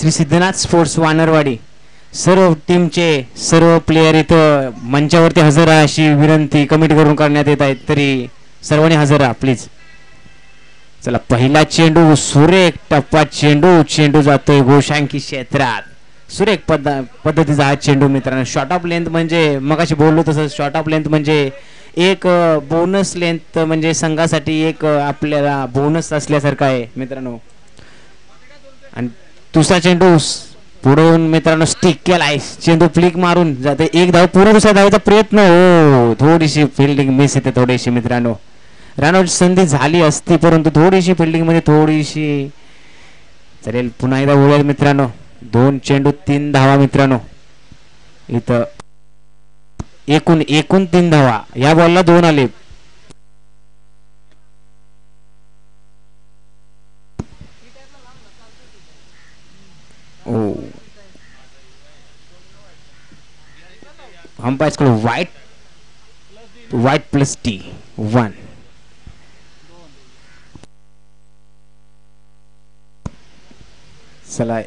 Shri Siddhanath sports वानरवाडी सर्व टीमचे सर्व प्लेयर इथं मंचावरती हजर आहे अशी विनंती कमिटी करून करण्यात येत आहे, तरी सर्वांनी हजर राहा प्लीज. चला पहिला चेंडू सुरेख टप्पा चेंडू जातोय गोशांकी क्षेत्रात. सुरेख पद्धतीचा हा चेंडू मित्रांनो. शॉर्ट ऑफ लेंथ म्हणजे मगाशी बोललो तसं शॉर्ट ऑफ लेंथ म्हणजे एक बोनस लेंथ म्हणजे संघासाठी एक आपल्याला बोनस असल्यासारखं आहे मित्रांनो. आणि दुसरा चेंडू पुढून मित्रांनो स्टिक केलाय, चेंडू फ्लिक मारून जाते. एक धाव पूर्ण दुसऱ्या धावेचा प्रयत्न, हो थोडीशी फिल्डिंग मिस येते थोडीशी मित्रांनो. रनआउट संधी झाली असती परंतु थोडीशी फिल्डिंग मध्ये थोडीशी. चालेल पुन्हा एकदा बोलूया मित्रांनो. 2 चेंडू 3 धावा मित्रांनो. इथं एकूण 3 धावा. या बॉलला 2 आले. अंपायर्स कडे व्हाईट प्लस टी 1. चला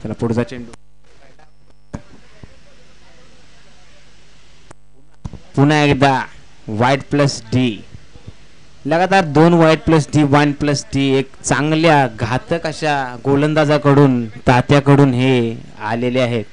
चला पुढचा चेंडू पुन्हा एकदा व्हाईट प्लस डी. लगातार 2 white plus D 1 plus D. एक चांगल्या घातक अशा गोलंदाजाकडून तात्याकडून हे आलेले आहेत.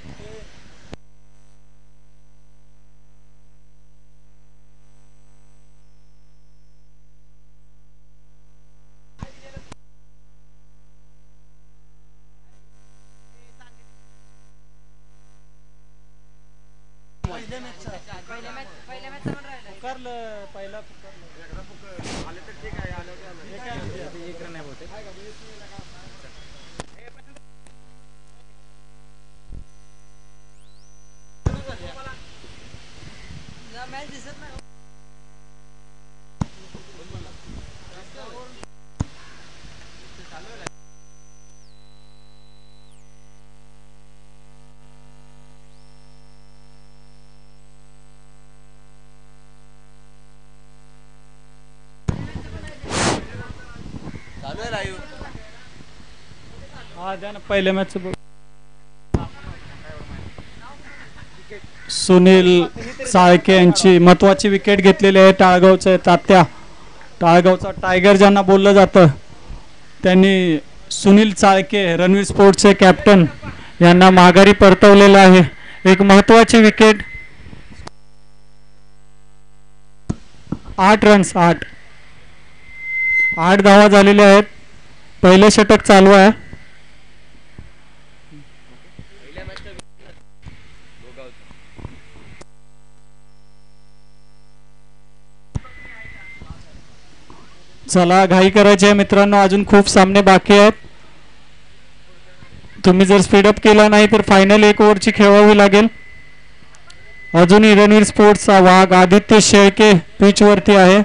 पहिल्या मॅच सुनील साळके यांची महत्वाची विकेट घेतलेली आहे. टाळगावचे तात्या, टाळगावचा टायगर ज्यांना बोललं जातं, त्यांनी सुनील साळके रणवीर स्पोर्ट्सचे कॅप्टन यांना माघारी परतवलेलं आहे. एक महत्वाची विकेट. 8 रन्स 8 धावा झालेल्या आहेत. पहिले षटक चालू आहे. चला घाई करायची आहे मित्रांनो, अजून खूप सामने बाकी आहेत. तुम्ही जर स्पीडअप केला नाही तर फायनल 1 ओव्हरची खेळवावी लागेल. अजूनही रणवीर स्पोर्ट्सचा वाघ आदित्य शेळके पिच वरती आहे.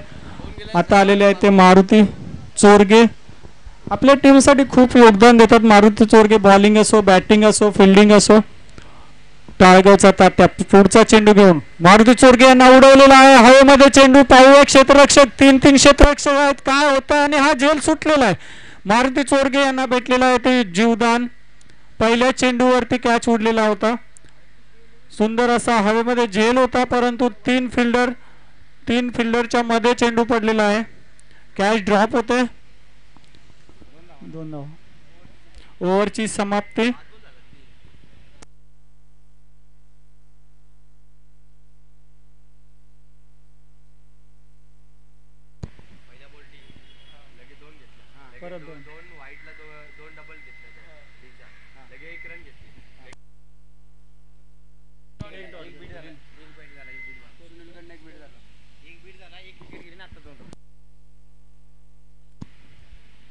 आता आलेले आहे ते मारुती चोरगे. आपल्या टीमसाठी खूप योगदान देतात मारुती चोरगे. बॉलिंग असो, बॅटिंग असो, फिल्डिंग असो. टाळगावचा तात्या पुढचा चेंडू घेऊन मारुती चोरगे यांना उडवलेला आहे. हवेमध्ये चेंडू पाहूया. क्षेत्ररक्षक 3 क्षेत्ररक्षक आहेत. काय होतं आणि हा झेल सुटलेला आहे. मारुती चोरगे यांना भेटलेला आहे ते जीवदान. पहिल्या चेंडूवरती कॅच उडलेला होता. सुंदर असा हवेमध्ये झेल होता परंतु 3 फिल्डरच्या मध्ये चेंडू पडलेला आहे. कॅच ड्रॉप होते. 2 धावा. ओव्हरची समाप्ती.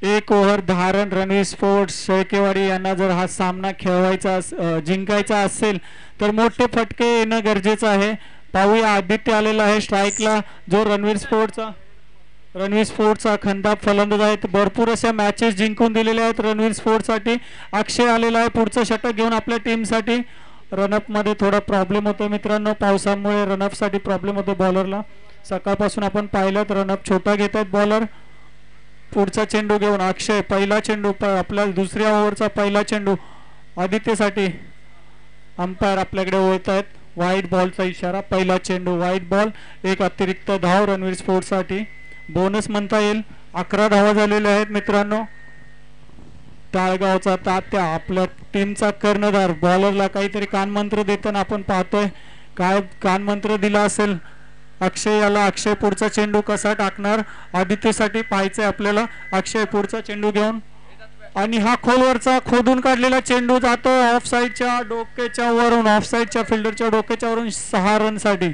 एक over 10 run. Ranveer sports Shelkewadi यांना जर हा सामना खेळवायचा जिंकायचा असेल तर मोठे फटके येणं गरजेचं आहे. पाहूया आदित्य आलेला आहे स्ट्राईकला, जो रणवीर स्पोर्ट्सचा खंदाप फलंदाज आहे. भरपूर अशा मॅचेस जिंकून दिलेल्या आहेत रणवीर स्पोर्ट्ससाठी. अक्षय आलेला आहे पुढचं षटक घेऊन आपल्या टीमसाठी. रनअप मध्ये थोडा प्रॉब्लेम होतो मित्रांनो, पावसामुळे रनअप साठी प्रॉब्लेम होतो बॉलरला. सकाळपासून आपण पाहिलं रनअप छोटा घेत आहेत बॉलर. पुढचा चेंडू घेऊन अक्षय, पहिला चेंडू आपल्या दुसऱ्या ओव्हरचा पहिला चेंडू आदित्यसाठी. अंपायर आपल्याकडे ओळखत आहेत, व्हाईट बॉलचा इशारा, पहिला चेंडू व्हाईट बॉल, एक अतिरिक्त धाव रणवीर स्पोर्ट्ससाठी, बोनस म्हणता येईल. 11 धावा झालेल्या आहेत मित्रांनो. टाळगावचा तात्या आपल्या टीमचा कर्णधार बॉलरला काहीतरी कानमंत्र देताना आपण पाहतोय. काय कानमंत्र दिला असेल अक्षय याला? अक्षय पुढचा चेंडू कसा टाकणार आदित्यसाठी पाहायचंय आपल्याला. अक्षय पुढचा चेंडू घेऊन आणि हा खोलवरचा खोदून काढलेला चेंडू जातो ऑफ साईडच्या डोक्याच्या वरून, ऑफ साईडच्या फिल्डरच्या डोक्याच्या वरून 6 रनसाठी.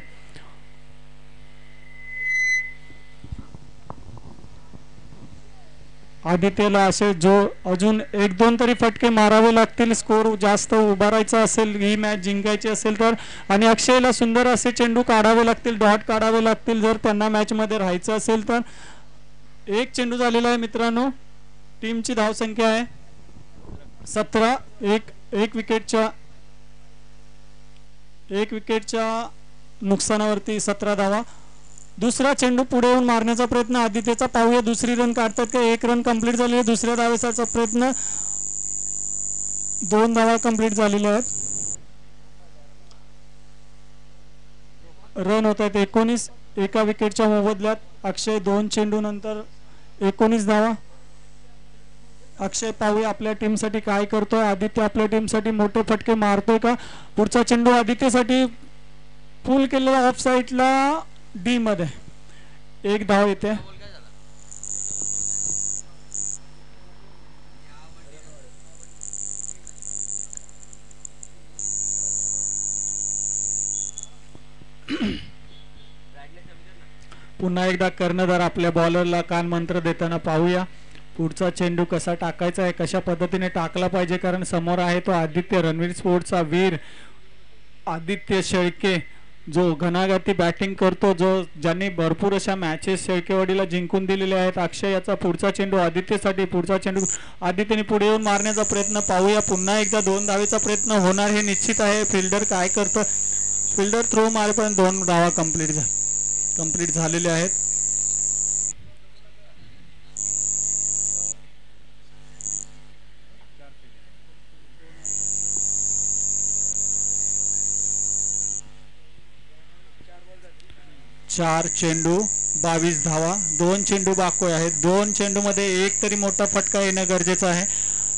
आदित्यला असे जो अजून 1-2 तरी फटके मारावे लागतील स्कोर जास्त उभारायचा असेल, ही मॅच जिंकायची असेल तर. आणि अक्षयला सुंदर असे चेंडू काढावे लागतील, डॉट काढावे लागतील जर त्यांना मॅच मध्ये राहायचं असेल तर. एक चेंडू झालेला आहे मित्रांनो. टीमची धावसंख्या आहे 17. एक विकेटच्या नुकसानावरती 17 धावा. दुसरा चेंडू पुढे येऊन मारण्याचा प्रयत्न आदित्यचा, पाहूया दुसरी रन काढतात का. 1 रन कंप्लीट झाली. दुसऱ्या धावेचा प्रयत्न, 2 धावा कंप्लीट झालेल्या आहेत. रन होत आहेत 19 एका विकेटच्या मोबदल्यात. अक्षय 2 चेंडू नंतर 19 धावा. अक्षय पाहूया आपल्या टीमसाठी काय करतोय. आदित्य आपल्या टीमसाठी मोठे फटके मारतोय का. पुढचा चेंडू आदित्यसाठी फुल केलेला ऑफ साईडला डी मध्ये, 1 धाव येते. पुन्हा एकदा कर्णधार आपल्या बॉलरला कानमंत्र देताना पाहूया. पुढचा चेंडू कसा टाकायचा आहे, कशा पद्धतीने टाकला पाहिजे, कारण समोर आहे तो आदित्य, रणवीर स्पोर्ट्सचा वीर आदित्य शेळके, जो घणाघाती बॅटिंग करतो, ज्यांनी भरपूर अशा मॅचेस शेळकेवाडीला जिंकून दिलेल्या आहेत. अक्षय याचा पुढचा चेंडू आदित्यसाठी, पुढचा चेंडू आदित्यने पुढे येऊन मारण्याचा प्रयत्न पाहूया. पुन्हा एकदा 2 धावेचा प्रयत्न होणार हे निश्चित आहे. फिल्डर काय करतो, फिल्डर थ्रो मारेपर्यंत 2 धावा कंप्लीट झालेले आहेत. चार चेंडू 22 धावा. 2 चेंडू बाकी आहेत. 2 चेंडू मध्ये एक तरी मोठा फटका येणं गरजेचं आहे.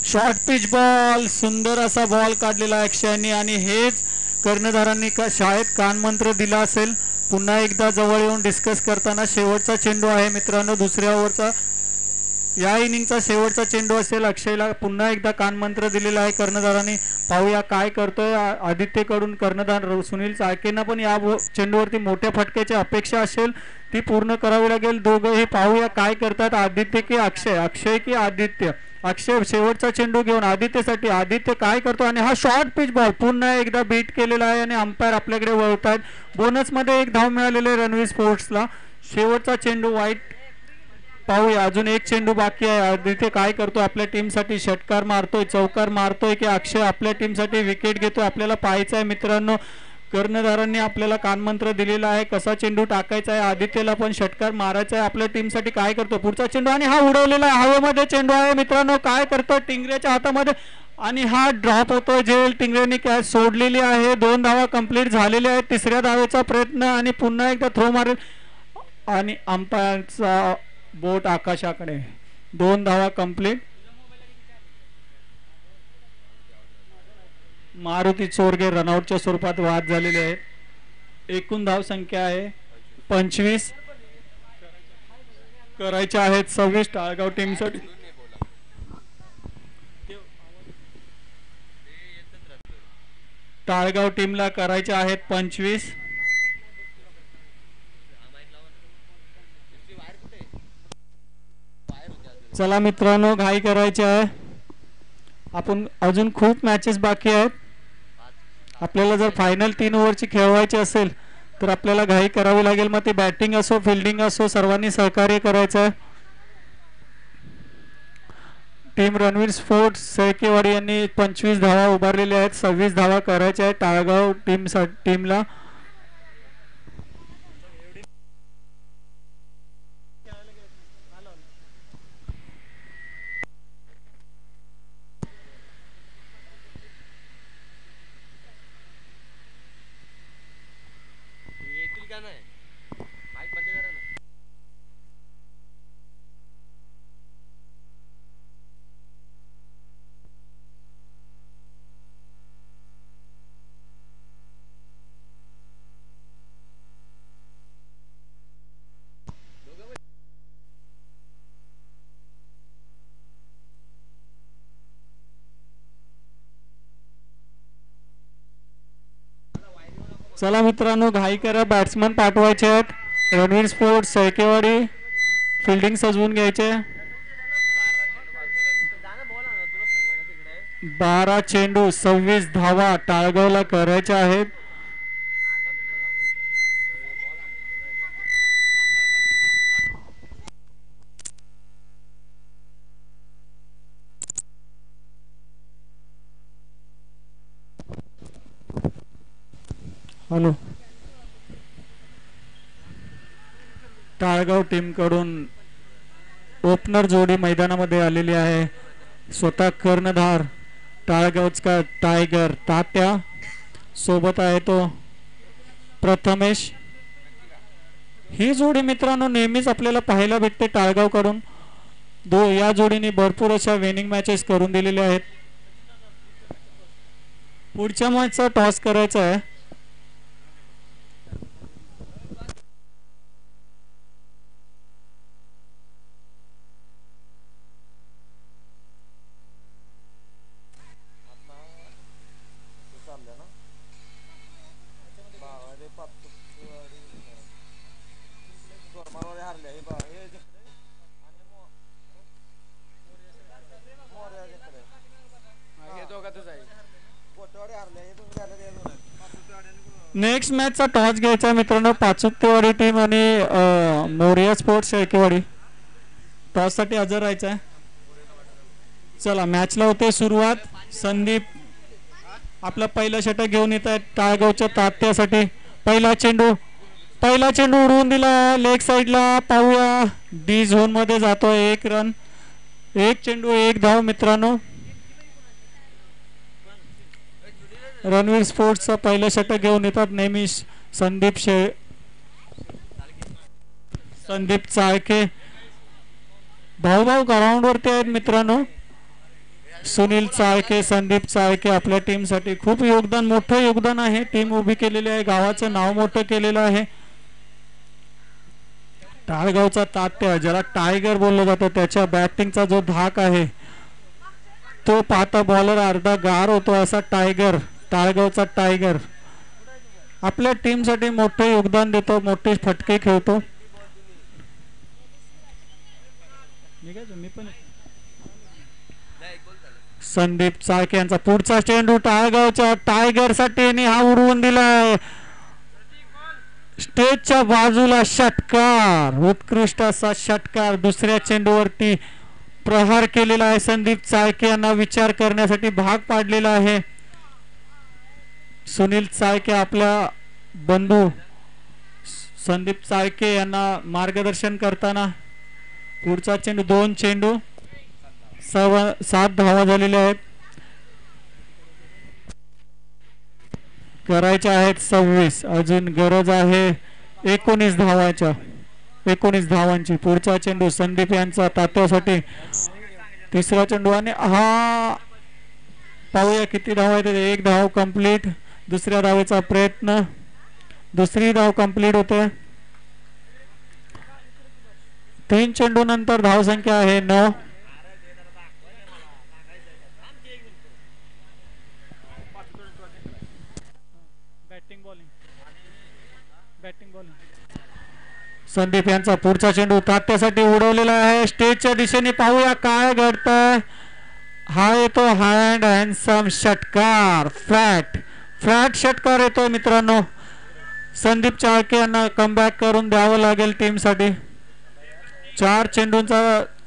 शॉर्ट पिच बॉल, सुंदर असा बॉल काढलेला अक्षयनी, आणि हेच कर्णधारांनी शाळेत कानमंत्र दिला असेल. पुन्हा एकदा जवळ येऊन डिस्कस करताना शेवटचा चेंडू आहे मित्रांनो, दुसऱ्या ओव्हरचा, या इनिंगचा शेवटचा चेंडू असेल. अक्षयला पुन्हा एकदा कानमंत्र दिलेला आहे कर्णधारांनी. पाहूया काय करतोय आदित्यकडून कर्णधार सुनील चाळकेंना पण या चेंडूवरती मोठ्या फटक्याची अपेक्षा असेल, ती पूर्ण करावी लागेल. दोघंही पाहूया काय करतात, आदित्य की अक्षय, अक्षय की आदित्य. अक्षय शेवटचा चेंडू घेऊन आदित्यसाठी, आदित्य काय करतो, आणि हा शॉर्ट पिच बॉल पुन्हा एकदा बीट केलेला आहे आणि अंपायर आपल्याकडे वळतात. बोनस मध्ये 1 धाव मिळालेले रणवीर स्पोर्ट्सला. शेवटचा चेंडू वाईट, पाहूया अजून 1 चेंडू बाकी आहे. आदित्य काय करतो आपल्या टीमसाठी, षटकार मारतोय, चौकार मारतोय की अक्षय आपल्या टीमसाठी विकेट घेतोय, आपल्याला पाहायचं आहे मित्रांनो. कर्णधारांनी आपल्याला कानमंत्र दिलेला आहे, कसा चेंडू टाकायचा आहे. आदित्यला पण षटकार मारायचा आहे. आपल्या टीमसाठी काय करतो, पुढचा चेंडू, आणि हा उडवलेला हवेमध्ये चेंडू आहे मित्रांनो. काय करतो, टिंगरेच्या हातामध्ये, आणि हा ड्रॉप होतोय. जेल टिंगरेने कॅच सोडलेली आहे. 2 धावा कंप्लीट झालेल्या आहेत. तिसऱ्या धावेचा प्रयत्न, आणि पुन्हा एकदा थ्रो मारेल, आणि अंपायरचा बोट आकाशाकडे. 2 धावा कंप्लीट. मारुती चोरगे रनआउटच्या स्वरूपात बाद झालेले आहेत. एकूण धाव संख्या आहे 25, करायच्या आहेत 26 टाळगाव टीमसाठी. टाळगाव टीमला करायच्या आहेत 25. चला मित्रांनो, घाई करायची आहे. आपण अजून खूप मॅचेस बाकी आहेत. आपल्याला जर फायनल 3 ओव्हरची खेळवायची असेल तर आपल्याला घाई करावी लागेल. मग ते बॅटिंग असो फिल्डिंग असो, सर्वांनी सहकार्य करायचं आहे. टीम रणवीर स्पोर्ट्स शेळकेवाडी यांनी 25 धावा उभारलेल्या आहेत. 26 धावा करायच्या आहेत टाळगाव टीमला. चला मित्रांनो, घाई करा, बॅट्समन पाठवायचे आहेत. रणवीर स्पोर्ट्स शेळकेवाडी फिल्डिंग सजवून घ्यायचे. 12 चेंडू 26 धावा टाळगावला करायच्या आहेत. हॅलो, टाळगाव टीम कडून ओपनर जोडी मैदानामध्ये आलेली आहे. स्वतः कर्णधार टाळगावचा टायगर तात्या, सोबत आहे तो प्रथमेश. ही जोडी मित्रांनो नेहमीच आपल्याला पाहायला भेटते टाळगाव कडून. या जोडीने भरपूर अशा विनिंग मॅचेस करून दिलेल्या आहेत. पुढच्या मॅचचा टॉस करायचा आहे. नेक्स्ट मॅचचा टॉस घ्यायचा मित्रांनो, पाचुत्तेवाडी टीम आणि मोरिया स्पोर्ट्स शेळकेवाडी. टॉस साठी हजर राहायचं आहे. चला, मॅचला होते सुरुवात. संदीप आपला पहिला षटक घेऊन येत आहेत टाळगावच्या तात्यासाठी. पहिला चेंडू उडवून दिला लेग साईडला. पाहूया, डी झोन मध्ये जातोय. 1 रन, 1 चेंडू 1 धाव मित्रांनो. रणवीर स्पोर्ट्सचा पहिलं षटक घेऊन येतात नेहमी संदीप चाळके. भाऊ ग्राउंड वरती आहेत मित्रांनो. सुनील चाळके, संदीप चाळके आपल्या टीम साठी खूप मोठं योगदान आहे. टीम उभी केलेली आहे, गावाचं नाव मोठं केलेलं आहे. टाळगावचा तात्या, ज्याला टायगर बोललं जातं, त्याच्या बॅटिंगचा जो धाक आहे तो पाहता बॉलर अर्धा गार होतो. असा टाळगावचा टायगर आपल्या टीम साठी मोठे योगदान देतो, मोठे फटके खेळतो. संदीप चाळके यांचा पुढचा चेंडू टाळगावच्या टायगर साठी आणि हा उडवून दिलाय स्टेजच्या बाजूला. षटकार, उत्कृष्ट असा षटकार. दुसऱ्या चेंडूवरती प्रहार केलेला आहे. संदीप चाळके यांना विचार करण्यासाठी भाग पाडलेला आहे. सुनील चाळके आपल्या बंधू संदीप चाळके यांना मार्गदर्शन करताना. पुढचा चेंडू 2 चेंडू 7 धावा झालेल्या आहेत. करायच्या आहेत 26. अजून गरज आहे 19 धावांची. पुढचा चेंडू संदीप यांचा तात्यासाठी. तिसरा चेंडू आणि हा पाहूया किती धावा आहेत. 1 धाव कंप्लीट. दुसऱ्या धावेचा प्रयत्न, दुसरी धाव कंप्लीट होते. 3 चेंडू नंतर धावसंख्या आहे 9. बॅटिंग बॉलिंग संदीप यांचा पुढचा चेंडू तात्यासाठी उडवलेला आहे. स्टेजच्या दिशेने पाहूया काय घडतंय. हा येतो हँड हँडसम षटकार. फ्लॅट षटकार येतो मित्रांनो. संदीप चाळके यांना कमबॅक करून द्यावं लागेल टीम साठी. 4 चेंडूंचा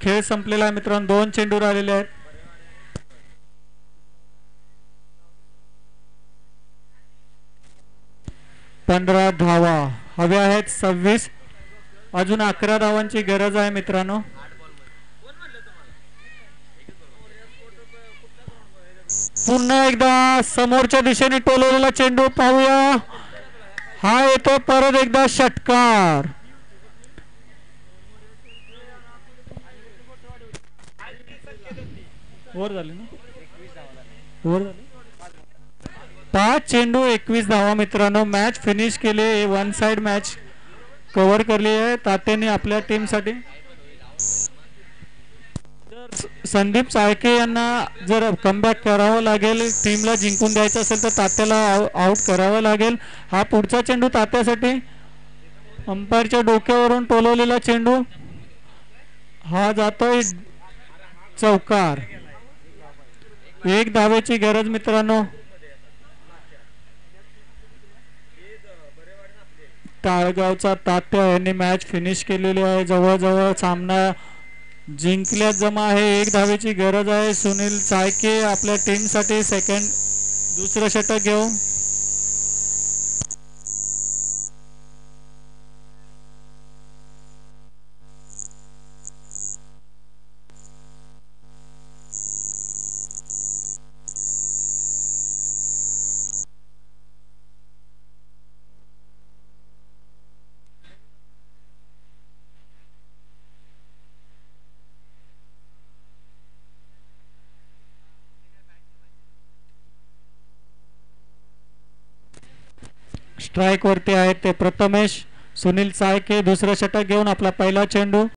खेळ संपलेला आहे मित्रांनो. 2 चेंडू राहिलेले आहेत. पंधरा धावा हव्या आहेत. 26. अजून 11 धावांची गरज आहे मित्रांनो. पुन्हा एकदा समोरच्या दिशेने टोलवलेला चेंडू पाहूया. हा येतो परत एकदा षटकार. ओव्हर झाले ना, ओव्हर झाले. 5 चेंडू 21 धावा मित्रांनो. मॅच फिनिश केले. 1 साइड मॅच कव्हर केली आहे तात्याने आपल्या टीम साठी. तर संदीप चाळके यांना जर कमबॅक करावं लागेल, टीमला जिंकून द्यायचं असेल तर तात्याला आउट करावं लागेल. हा पुढचा चेंडू तात्यासाठी, अंपायरच्या डोक्यावरून टोलवलेला चेंडू, हा जातोय चौकार. 1 धावेची गरज मित्रांनो. टाळगावचा तात्या यांनी मॅच फिनिश केलेली आहे. जवळजवळ सामना जिंकल्यात जमा आहे. 1 धावेची गरज आहे. सुनील चाळके आपल्या टीमसाठी दुसरं षटक घेऊ. स्ट्राईक वरती आहेत ते प्रथमेश. सुनील चाळके दुसरं षटक घेऊन आपला पहिला चेंडू.